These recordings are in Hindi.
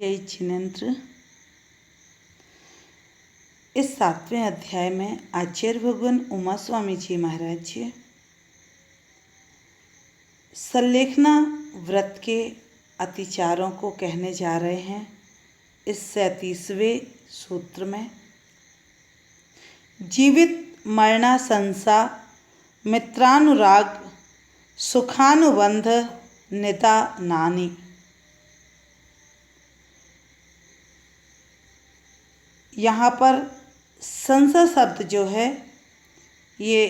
जय जिनेन्द्र। इस 7वें अध्याय में आचार्य भगवान उमा स्वामी जी महाराज जी सल्लेखना व्रत के अतिचारों को कहने जा रहे हैं। इस 37वें सूत्र में जीवित मरना संसा मित्रानुराग सुखानुबंध निदा नानी। यहाँ पर संसा शब्द जो है ये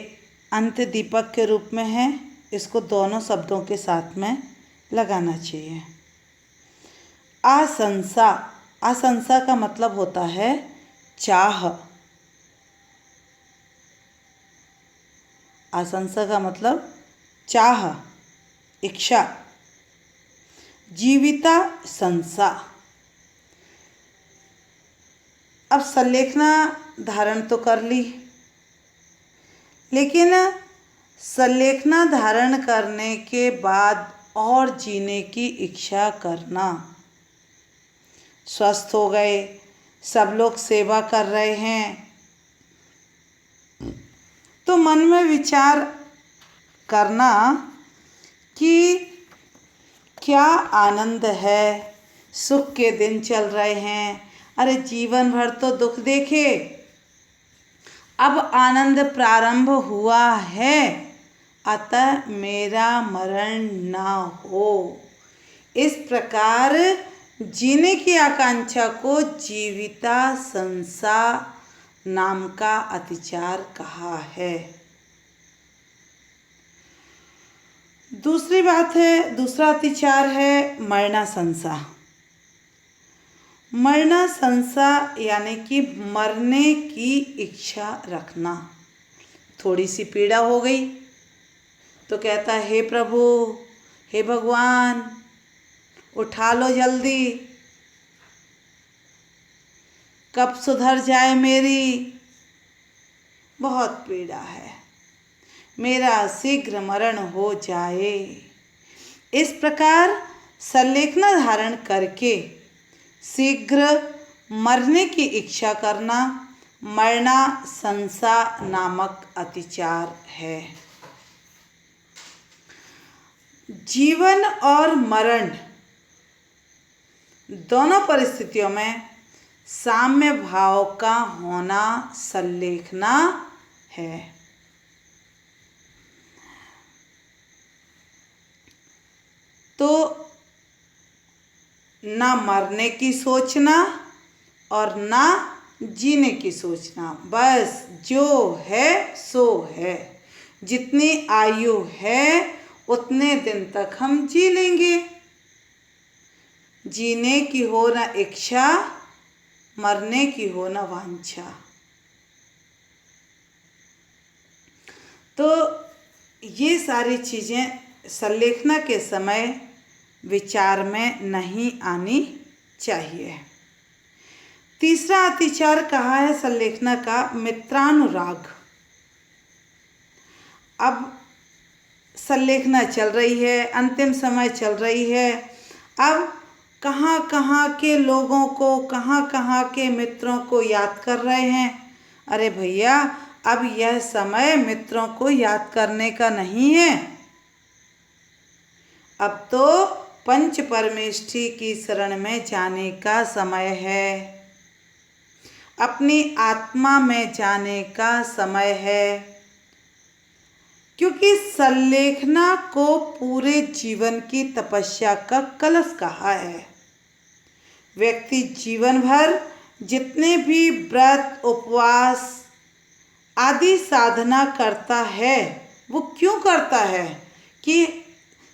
अंत्य दीपक के रूप में है। इसको दोनों शब्दों के साथ में लगाना चाहिए। आशंसा, आशंसा का मतलब होता है चाह। आशंसा का मतलब चाह, इच्छा। जीविता संसा। अब सल्लेखना धारण तो कर ली, लेकिन सल्लेखना धारण करने के बाद और जीने की इच्छा करना। स्वस्थ हो गए, सब लोग सेवा कर रहे हैं, तो मन में विचार करना कि क्या आनंद है, सुख के दिन चल रहे हैं। अरे जीवन भर तो दुख देखे, अब आनंद प्रारंभ हुआ है, अतः मेरा मरण ना हो। इस प्रकार जीने की आकांक्षा को जीविता संसा नाम का अतिचार कहा है। दूसरी बात है, दूसरा अतिचार है मरना संसा। मरना संसा यानी कि मरने की इच्छा रखना। थोड़ी सी पीड़ा हो गई तो कहता है, हे प्रभु, हे भगवान, उठा लो जल्दी, कब सुधर जाए मेरी, बहुत पीड़ा है, मेरा शीघ्र मरण हो जाए। इस प्रकार सल्लेखना धारण करके शीघ्र मरने की इच्छा करना मरना संसा नामक अतिचार है। जीवन और मरण दोनों परिस्थितियों में साम्य भाव का होना सल्लेखना है। तो ना मरने की सोचना और ना जीने की सोचना, बस जो है सो है। जितनी आयु है उतने दिन तक हम जी लेंगे। जीने की हो ना इच्छा, मरने की हो ना वांछा। तो ये सारी चीज़ें सल्लेखना के समय विचार में नहीं आनी चाहिए। तीसरा अतिचार कहा है सल्लेखना का मित्रानुराग। अब सल्लेखना चल रही है, अंतिम समय चल रही है। अब कहाँ कहाँ के लोगों को, कहाँ कहाँ के मित्रों को याद कर रहे हैं। अरे भैया, अब यह समय मित्रों को याद करने का नहीं है। अब तो पंच परमेष्ठी की शरण में जाने का समय है, अपनी आत्मा में जाने का समय है। क्योंकि सल्लेखना को पूरे जीवन की तपस्या का कलश कहा है। व्यक्ति जीवन भर जितने भी व्रत, उपवास आदि साधना करता है, वो क्यों करता है? कि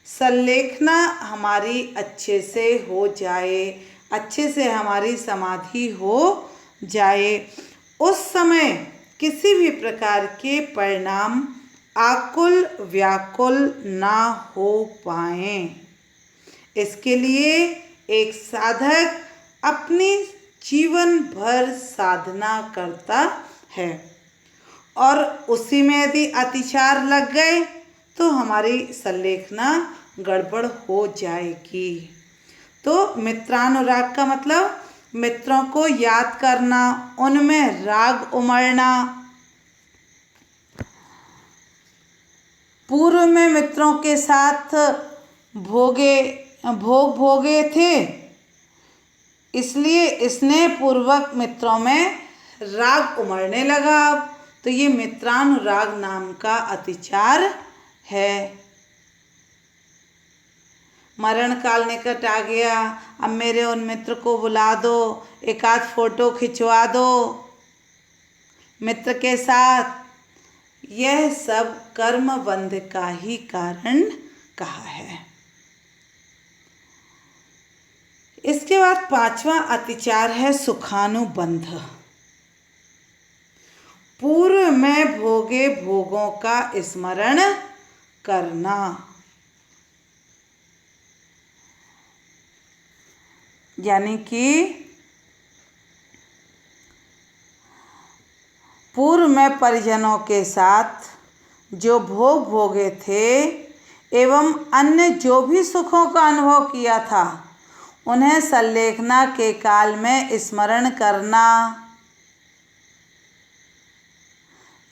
सल्लेखना हमारी अच्छे से हो जाए, अच्छे से हमारी समाधि हो जाए। उस समय किसी भी प्रकार के परिणाम आकुल व्याकुल ना हो पाएं। इसके लिए एक साधक अपनी जीवन भर साधना करता है, और उसी में यदि अतिचार लग गए तो हमारी सल्लेखना गड़बड़ हो जाएगी। तो मित्रानुराग का मतलब मित्रों को याद करना, उनमें राग उमड़ना। पूर्व में मित्रों के साथ भोग भोगे थे, इसलिए स्नेहपूर्वक मित्रों में राग उमड़ने लगा। अब तो ये मित्रानुराग नाम का अतिचार है। मरण काल निकट आ गया, अब मेरे उन मित्र को बुला दो, एक आध फोटो खिंचवा दो मित्र के साथ। यह सब कर्म बंध का ही कारण कहा है। इसके बाद 5वां अतिचार है सुखानुबंध। पूर्व में भोगे भोगों का स्मरण करना, यानी कि पूर्व में परिजनों के साथ जो भोग भोगे थे एवं अन्य जो भी सुखों का अनुभव किया था, उन्हें संलेखना के काल में स्मरण करना,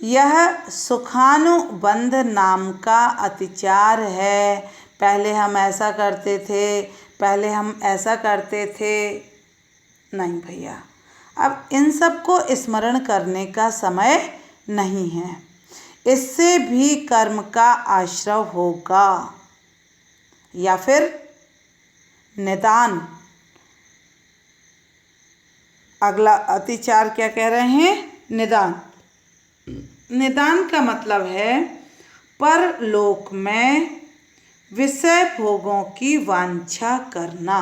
यह सुखानुबंध नाम का अतिचार है। पहले हम ऐसा करते थे, पहले हम ऐसा करते थे, नहीं भैया, अब इन सब को स्मरण करने का समय नहीं है। इससे भी कर्म का आश्रव होगा। या फिर निदान, अगला अतिचार क्या कह रहे हैं? निदान। निदान का मतलब है परलोक में विषय भोगों की वांछा करना,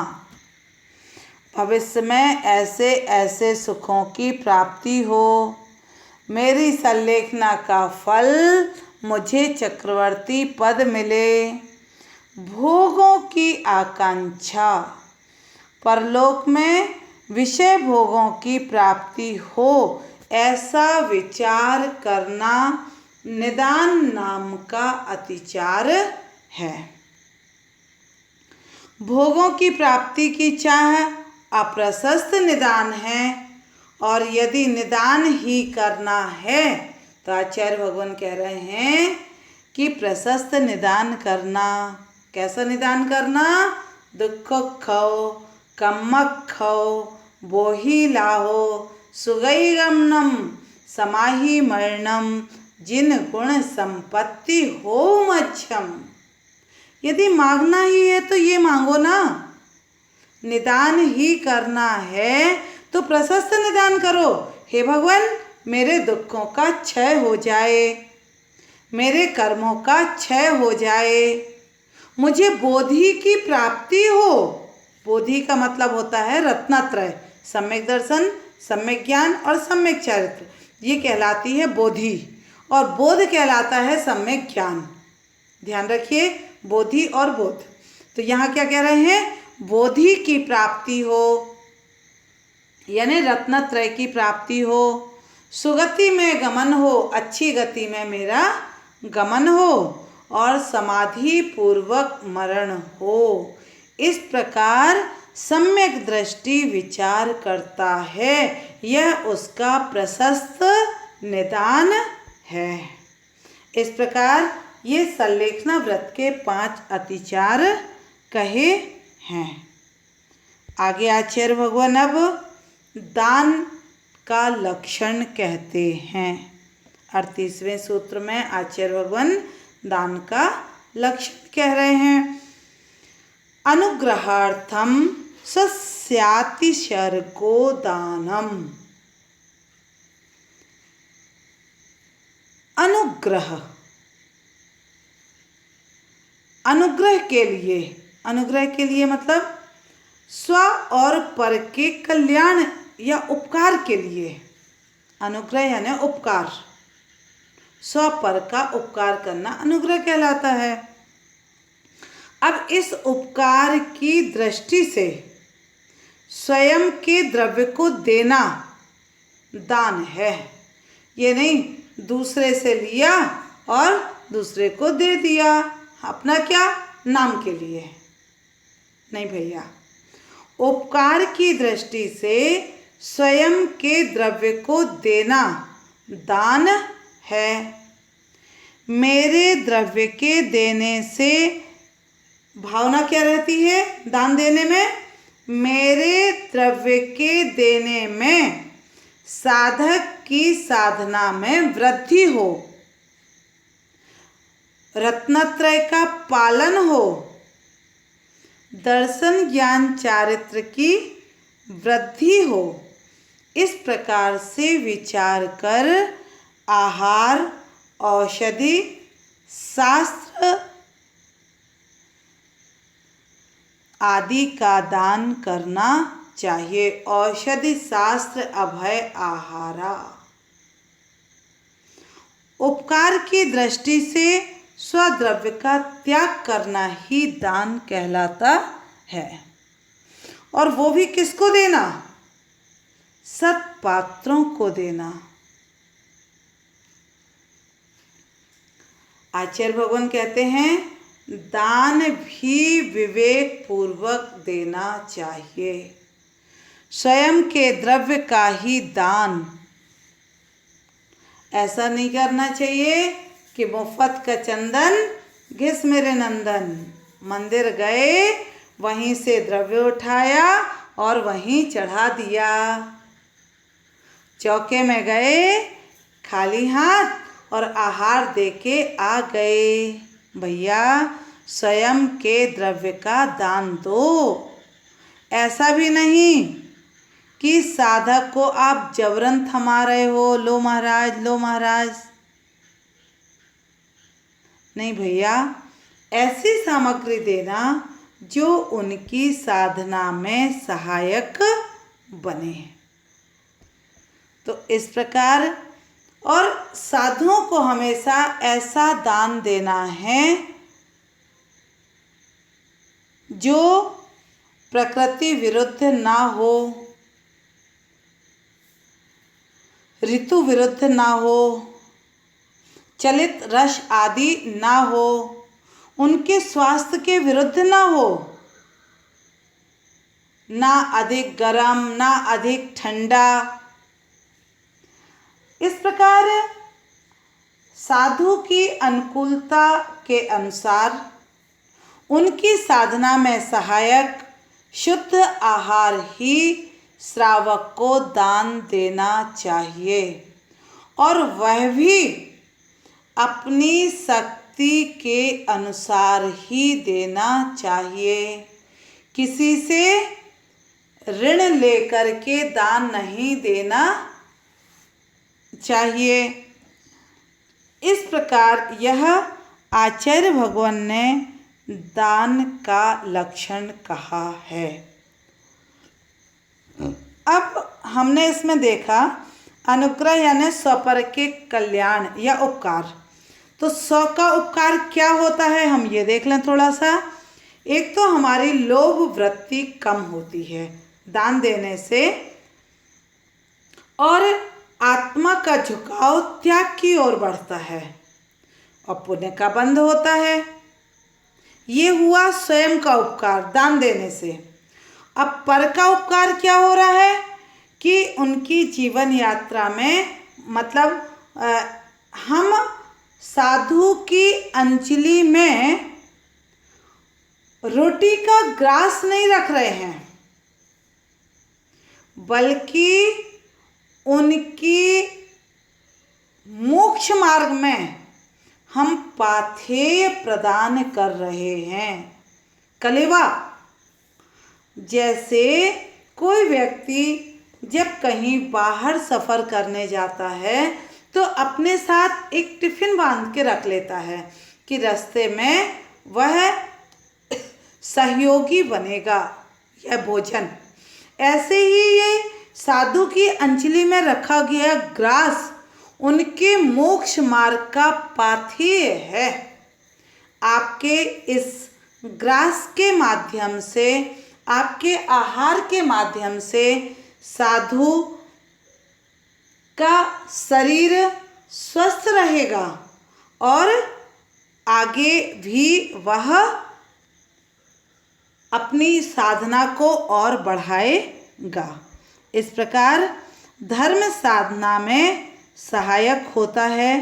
भविष्य में ऐसे ऐसे सुखों की प्राप्ति हो, मेरी संलेखना का फल मुझे चक्रवर्ती पद मिले, भोगों की आकांक्षा, परलोक में विषय भोगों की प्राप्ति हो, ऐसा विचार करना निदान नाम का अतिचार है। भोगों की प्राप्ति की चाह अप्रशस्त निदान है, और यदि निदान ही करना है तो आचार्य भगवान कह रहे हैं कि प्रशस्त निदान करना। कैसा निदान करना? दुख खो, कम्मक खो, बोही लाहो, सुगई गमनम, समाही मरणम, जिन गुण संपत्ति हो मच्छम। यदि मांगना ही है तो ये मांगो ना। निदान ही करना है तो प्रशस्त निदान करो। हे भगवान, मेरे दुखों का क्षय हो जाए, मेरे कर्मों का क्षय हो जाए, मुझे बोधि की प्राप्ति हो। बोधि का मतलब होता है रत्नत्रय, सम्यक दर्शन, सम्यक ज्ञान और सम्यक चरित्र, ये कहलाती है बोधि, और बोध कहलाता है सम्यक ज्ञान। ध्यान रखिए, बोधि और बोध। तो यहाँ क्या कह रहे हैं? बोधि की प्राप्ति हो, यानी रत्नत्रय की प्राप्ति हो, सुगति में गमन हो, अच्छी गति में मेरा गमन हो, और समाधि पूर्वक मरण हो। इस प्रकार सम्यक दृष्टि विचार करता है, यह उसका प्रशस्त निदान है। इस प्रकार ये संलेखना व्रत के 5 अतिचार कहे हैं। आगे आचार्य भगवान अब दान का लक्षण कहते हैं। 38वें सूत्र में आचार्य भगवान दान का लक्षण कह रहे हैं। अनुग्रहार्थम सस्यातिशर्को दानम। अनुग्रह, अनुग्रह के लिए, अनुग्रह के लिए मतलब स्व और पर के कल्याण या उपकार के लिए। अनुग्रह यानी उपकार, स्व पर का उपकार करना अनुग्रह कहलाता है। अब इस उपकार की दृष्टि से स्वयं के द्रव्य को देना दान है। ये नहीं दूसरे से लिया और दूसरे को दे दिया, अपना क्या नाम के लिए, नहीं भैया। उपकार की दृष्टि से स्वयं के द्रव्य को देना दान है। मेरे द्रव्य के देने से भावना क्या रहती है दान देने में? मेरे द्रव्य के देने में साधक की साधना में वृद्धि हो, रत्नत्रय का पालन हो, दर्शन ज्ञान चारित्र की वृद्धि हो। इस प्रकार से विचार कर आहार, औषधि, शास्त्र आदि का दान करना चाहिए। औषधि, शास्त्र, अभय, आहारा। उपकार की दृष्टि से स्वद्रव्य का त्याग करना ही दान कहलाता है। और वो भी किसको देना? सत्पात्रों को देना। आचार्य भगवान कहते हैं दान भी विवेक पूर्वक देना चाहिए। स्वयं के द्रव्य का ही दान। ऐसा नहीं करना चाहिए कि मुफ्त का चंदन घिस मेरे नंदन। मंदिर गए, वहीं से द्रव्य उठाया और वहीं चढ़ा दिया। चौके में गए, खाली हाथ और आहार देके आ गए। भैया स्वयं के द्रव्य का दान दो। ऐसा भी नहीं कि साधक को आप जबरन थमा रहे हो, लो महाराज लो महाराज। नहीं भैया, ऐसी सामग्री देना जो उनकी साधना में सहायक बने। तो इस प्रकार और साधुओं को हमेशा ऐसा दान देना है जो प्रकृति विरुद्ध ना हो, ऋतु विरुद्ध ना हो, चलित रस आदि ना हो, उनके स्वास्थ्य के विरुद्ध ना हो, ना अधिक गर्म ना अधिक ठंडा। इस प्रकार साधु की अनुकूलता के अनुसार उनकी साधना में सहायक शुद्ध आहार ही श्रावक को दान देना चाहिए, और वह भी अपनी शक्ति के अनुसार ही देना चाहिए। किसी से ऋण लेकर के दान नहीं देना चाहिए। इस प्रकार यह आचार्य भगवान ने दान का लक्षण कहा है। अब हमने इसमें देखा अनुग्रह यानी स्वपर के कल्याण या उपकार। तो स्व का उपकार क्या होता है हम ये देख लें थोड़ा सा। एक तो हमारी लोभ वृत्ति कम होती है दान देने से, और आत्मा का झुकाव त्याग की ओर बढ़ता है और पुण्य का बंध होता है। ये हुआ स्वयं का उपकार दान देने से। अब पर का उपकार क्या हो रहा है कि उनकी जीवन यात्रा में मतलब हम साधु की अंजलि में रोटी का ग्रास नहीं रख रहे हैं, बल्कि उनकी मोक्ष मार्ग में हम पाथेय प्रदान कर रहे हैं। कलेवा, जैसे कोई व्यक्ति जब कहीं बाहर सफ़र करने जाता है तो अपने साथ एक टिफ़िन बांध के रख लेता है कि रास्ते में वह सहयोगी बनेगा यह भोजन। ऐसे ही ये साधु की अंजलि में रखा गया ग्रास उनके मोक्ष मार्ग का पाथेय है। आपके इस ग्रास के माध्यम से, आपके आहार के माध्यम से साधु का शरीर स्वस्थ रहेगा और आगे भी वह अपनी साधना को और बढ़ाएगा। इस प्रकार धर्म साधना में सहायक होता है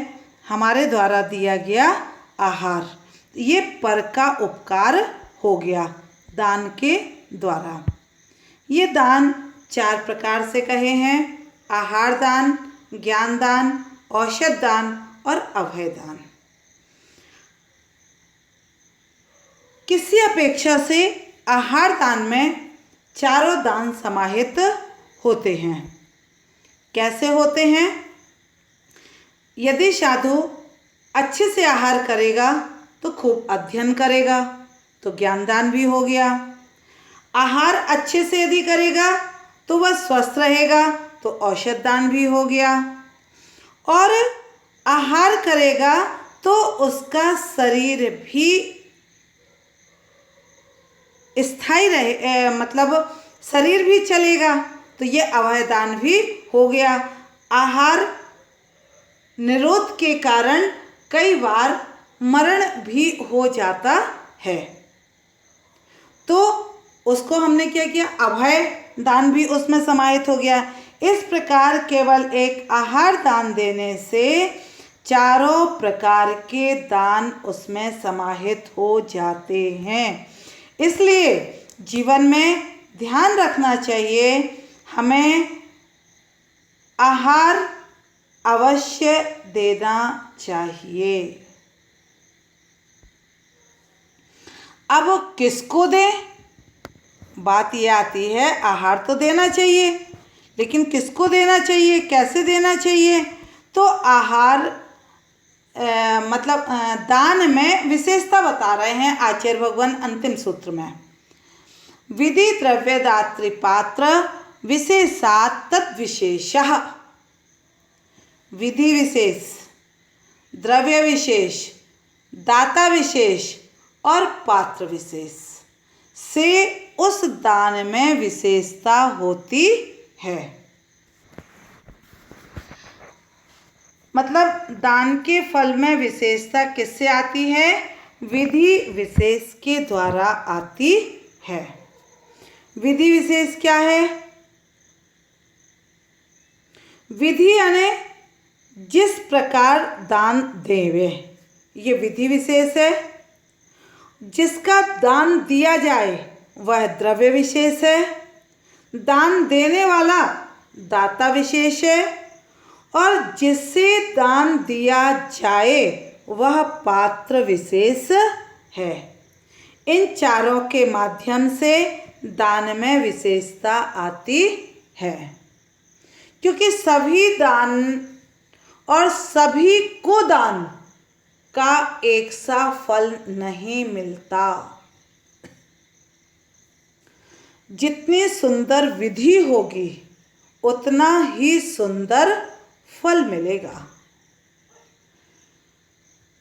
हमारे द्वारा दिया गया आहार। ये पर का उपकार हो गया दान के द्वारा। ये दान 4 प्रकार से कहे हैं: आहार दान, ज्ञान दान, औषध दान और अभय दान। किसी अपेक्षा से आहार दान में चारों दान समाहित होते हैं। कैसे होते हैं? यदि साधु अच्छे से आहार करेगा तो खूब अध्ययन करेगा, तो ज्ञानदान भी हो गया। आहार अच्छे से यदि करेगा तो वह स्वस्थ रहेगा, तो औषध दान भी हो गया। और आहार करेगा तो उसका शरीर भी स्थायी रहे, मतलब शरीर भी चलेगा, तो ये अभय दान भी हो गया। आहार निरोध के कारण कई बार मरण भी हो जाता है, तो उसको हमने क्या किया? अभय दान भी उसमें समाहित हो गया। इस प्रकार केवल एक आहार दान देने से चारों प्रकार के दान उसमें समाहित हो जाते हैं। इसलिए जीवन में ध्यान रखना चाहिए, हमें आहार अवश्य देना चाहिए। अब किसको दें? बात ये आती है, आहार तो देना चाहिए, लेकिन किसको देना चाहिए, कैसे देना चाहिए? तो आहार दान में विशेषता बता रहे हैं आचार्य भगवान अंतिम सूत्र में। विधि द्रव्य दात्री पात्र विशेषात् तद विशेषः। विधि विशेष, द्रव्य विशेष, दाता विशेष और पात्र विशेष से उस दान में विशेषता होती है। मतलब दान के फल में विशेषता किससे आती है? विधि विशेष के द्वारा आती है। विधि विशेष क्या है? विधि यानी जिस प्रकार दान देवे, ये विधि विशेष है। जिसका दान दिया जाए वह द्रव्य विशेष है। दान देने वाला दाता विशेष है, और जिससे दान दिया जाए वह पात्र विशेष है। इन चारों के माध्यम से दान में विशेषता आती है, क्योंकि सभी दान और सभी को दान का एक सा फल नहीं मिलता। जितनी सुंदर विधि होगी उतना ही सुंदर फल मिलेगा।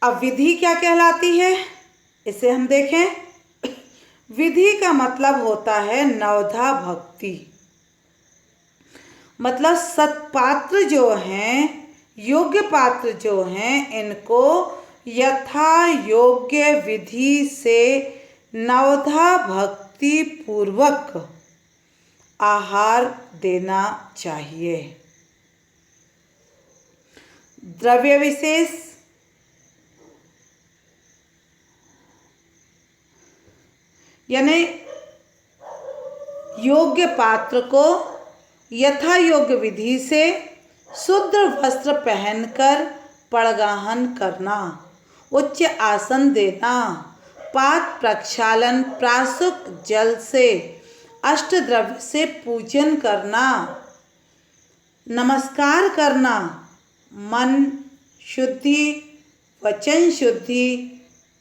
अब विधि क्या कहलाती है, इसे हम देखें। विधि का मतलब होता है नवधा भक्ति। मतलब सत्पात्र जो हैं, योग्य पात्र जो हैं, इनको यथा योग्य विधि से नवधा भक्ति पूर्वक आहार देना चाहिए। द्रव्य विशेष यानी योग्य पात्र को यथा योग्य विधि से शुद्ध वस्त्र पहनकर पड़गाहन करना, उच्च आसन देना, पाद प्रक्षालन, प्राशुक जल से अष्टद्रव्य से पूजन करना, नमस्कार करना, मन शुद्धि, वचन शुद्धि,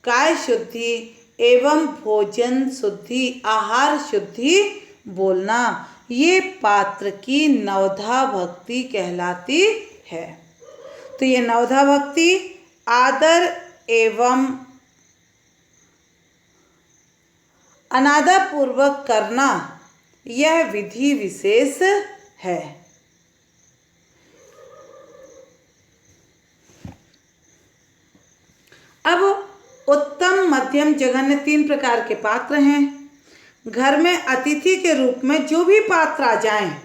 काय शुद्धि एवं भोजन शुद्धि, आहार शुद्धि बोलना, ये पात्र की नवधा भक्ति कहलाती है। तो ये नवधा भक्ति आदर एवं अनादर पूर्वक करना, यह विधि विशेष है। अब उत्तम, मध्यम, जघन्य 3 प्रकार के पात्र हैं। घर में अतिथि के रूप में जो भी पात्र आ जाएं,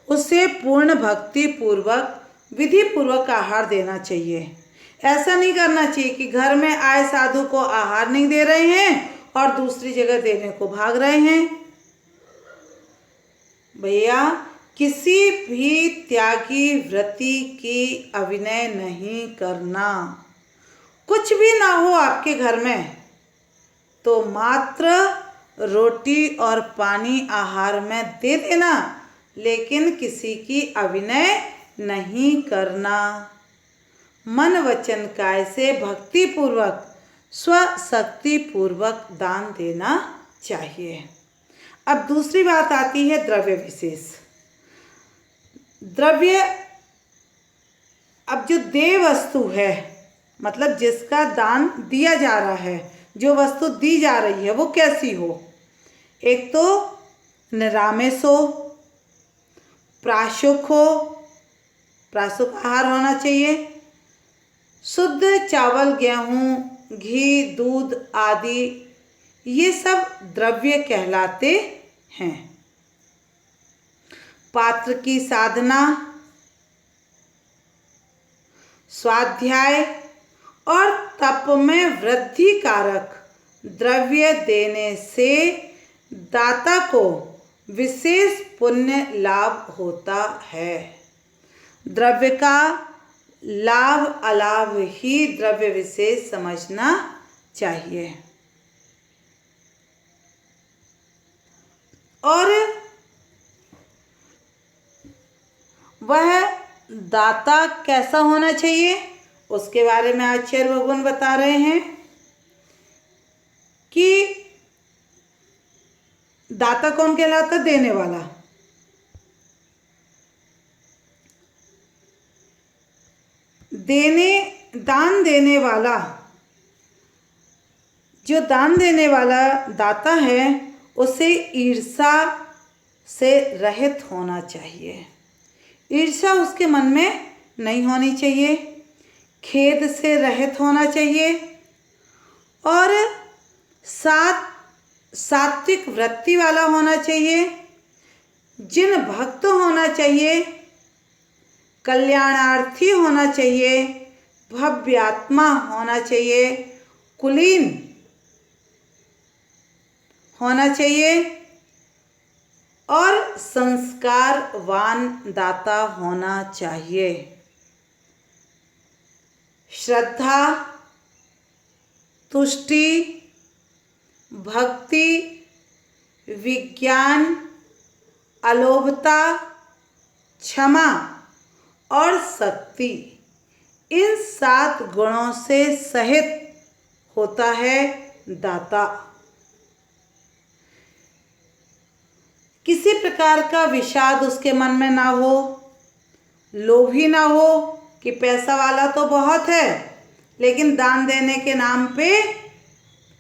उसे पूर्ण भक्ति पूर्वक विधि पूर्वक आहार देना चाहिए। ऐसा नहीं करना चाहिए कि घर में आए साधु को आहार नहीं दे रहे हैं और दूसरी जगह देने को भाग रहे हैं। भैया, किसी भी त्यागी व्रती की अभिनय नहीं करना। कुछ भी ना हो आपके घर में तो मात्र रोटी और पानी आहार में दे देना, लेकिन किसी की अभिनय नहीं करना। मन वचन काय से भक्ति पूर्वक स्वशक्ति पूर्वक दान देना चाहिए। अब दूसरी बात आती है द्रव्य विशेष। द्रव्य, अब जो देय वस्तु है, मतलब जिसका दान दिया जा रहा है, जो वस्तु दी जा रही है वो कैसी हो? एक तो निरामिष हो, प्राशुक हो, प्राशुक आहार होना चाहिए, शुद्ध चावल, गेहूँ, घी, दूध आदि, ये सब द्रव्य कहलाते हैं। पात्र की साधना, स्वाध्याय और तप में वृद्धि कारक द्रव्य देने से दाता को विशेष पुण्य लाभ होता है। द्रव्य का लाभ अलाभ ही द्रव्य विशेष समझना चाहिए। और वह दाता कैसा होना चाहिए उसके बारे में आचार्य भगवान बता रहे हैं कि दाता कौन कहलाता? देने वाला। दान देने वाला, जो दान देने वाला दाता है उसे ईर्ष्या से रहित होना चाहिए। ईर्ष्या उसके मन में नहीं होनी चाहिए, खेद से रहित होना चाहिए और सात्विक वृत्ति वाला होना चाहिए। जिन भक्त होना चाहिए, कल्याणार्थी होना चाहिए, भव्यात्मा होना चाहिए, कुलीन होना चाहिए और संस्कारवान दाता होना चाहिए। श्रद्धा, तुष्टि, भक्ति, विज्ञान, अलोभता, क्षमा और शक्ति, इन 7 गुणों से सहित होता है दाता। किसी प्रकार का विषाद उसके मन में ना हो, लोभी ना हो कि पैसा वाला तो बहुत है लेकिन दान देने के नाम पे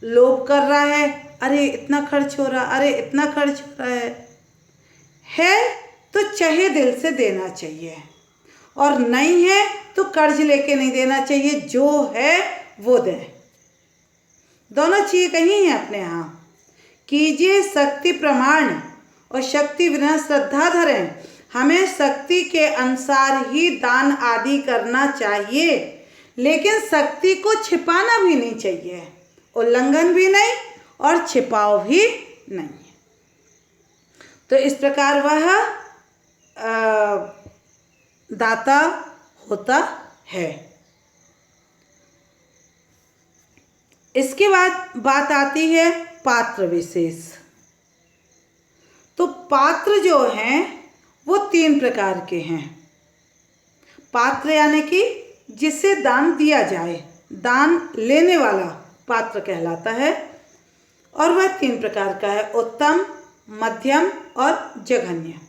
लोभ कर रहा है, अरे इतना खर्च हो रहा, अरे इतना खर्च हो रहा है तो चाहे दिल से देना चाहिए और नहीं है तो कर्ज लेके नहीं देना चाहिए, जो है वो दें। दोनों चीज़ें कहीं हैं अपने यहाँ। कीजिए शक्ति प्रमाण और शक्ति बिना श्रद्धा धरें। हमें शक्ति के अनुसार ही दान आदि करना चाहिए, लेकिन शक्ति को छिपाना भी नहीं चाहिए, उल्लंघन भी नहीं और छिपाव भी नहीं। तो इस प्रकार वह दाता होता है। इसके बाद बात आती है पात्र विशेष। तो पात्र जो हैं वो 3 प्रकार के हैं। पात्र यानी कि जिसे दान दिया जाए, दान लेने वाला पात्र कहलाता है और वह 3 प्रकार का है, उत्तम, मध्यम और जघन्य।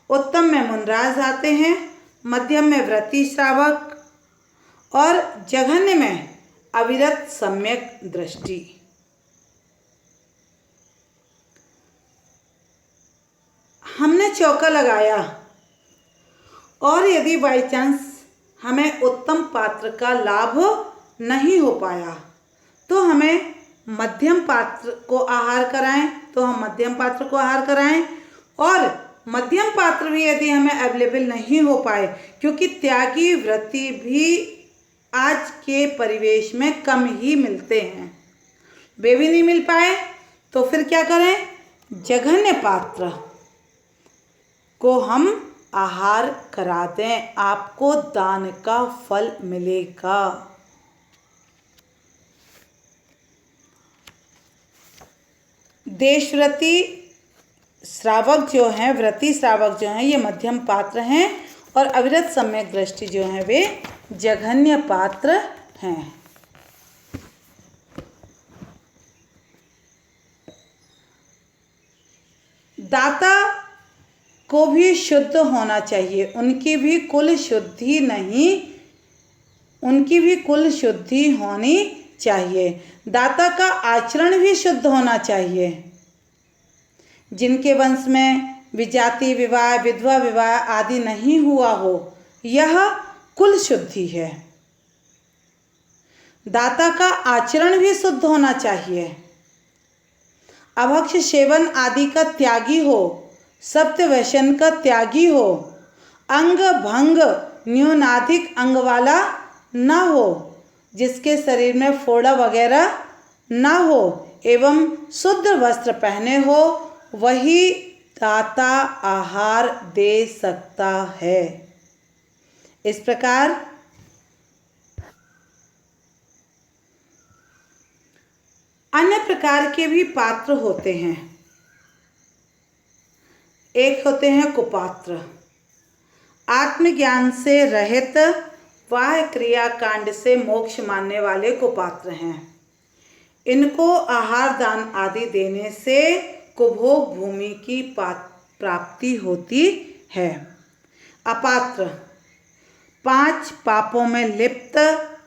उत्तम में मुनराज आते हैं, मध्यम में व्रती श्रावक और जघन्य में अविरत सम्यक दृष्टि। हमने चौका लगाया और यदि बाई चांस हमें उत्तम पात्र का लाभ नहीं हो पाया तो हमें मध्यम पात्र को आहार कराएं तो हम मध्यम पात्र को आहार कराएं, और मध्यम पात्र भी यदि हमें अवेलेबल नहीं हो पाए, क्योंकि त्यागी व्रती भी आज के परिवेश में कम ही मिलते हैं, वे भी नहीं मिल पाए, तो फिर क्या करें, जघन्य पात्र को हम आहार करा दें, आपको दान का फल मिलेगा। देशव्रती श्रावक जो हैं, व्रती श्रावक जो हैं, ये मध्यम पात्र हैं, और अविरत सम्यक दृष्टि जो हैं वे जघन्य पात्र हैं। दाता को भी शुद्ध होना चाहिए, उनकी भी कुल शुद्धि होनी चाहिए। दाता का आचरण भी शुद्ध होना चाहिए। जिनके वंश में विजाति विवाह, विधवा विवाह आदि नहीं हुआ हो, यह कुल शुद्धि है। दाता का आचरण भी शुद्ध होना चाहिए। अभक्ष सेवन आदि का त्यागी हो, सप्त व्यसन का त्यागी हो, अंग भंग न्यूनाधिक अंग वाला न हो, जिसके शरीर में फोड़ा वगैरह न हो, एवं शुद्ध वस्त्र पहने हो, वही दाता आहार दे सकता है। इस प्रकार अन्य प्रकार के भी पात्र होते हैं। एक होते हैं कुपात्र, आत्मज्ञान से रहित वाह क्रिया कांड से मोक्ष मानने वाले कुपात्र हैं। इनको आहार दान आदि देने से कुभोग भूमि की प्राप्ति होती है। अपात्र, 5 पापों में लिप्त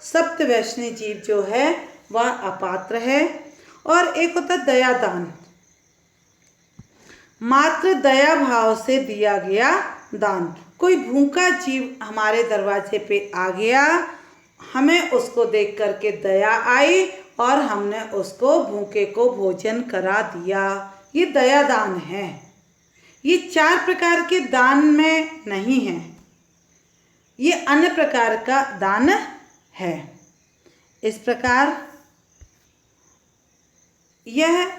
सप्त वैष्णव जीव जो है वह अपात्र है। और एक होता दया दान, मात्र दया भाव से दिया गया दान। कोई भूखा जीव हमारे दरवाजे पे आ गया, हमें उसको देख करके दया आई और हमने उसको भूखे को भोजन करा दिया, ये दया दान है। ये 4 प्रकार के दान में नहीं है, ये अन्य प्रकार का दान है। इस प्रकार यह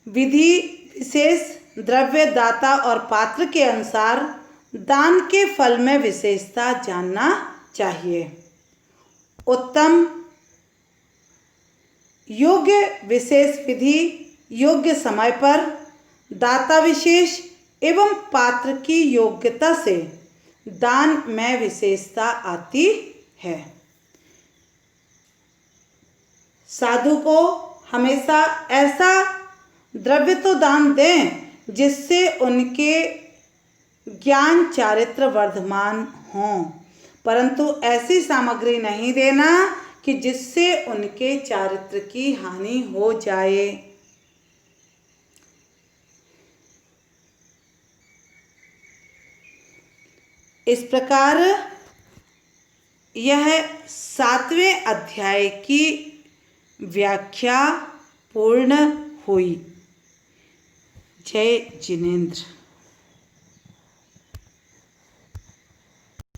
विधि विशेष द्रव्य दाता और पात्र के अनुसार दान के फल में विशेषता जानना चाहिए। उत्तम योग्य विशेष विधि योग्य समय पर दाता विशेष एवं पात्र की योग्यता से दान में विशेषता आती है। साधु को हमेशा ऐसा द्रव्य तो दान दें जिससे उनके ज्ञान चारित्र वर्धमान हों, परंतु ऐसी सामग्री नहीं देना कि जिससे उनके चारित्र की हानि हो जाए। इस प्रकार यह 7वें अध्याय की व्याख्या पूर्ण हुई। जय जिनेंद्र।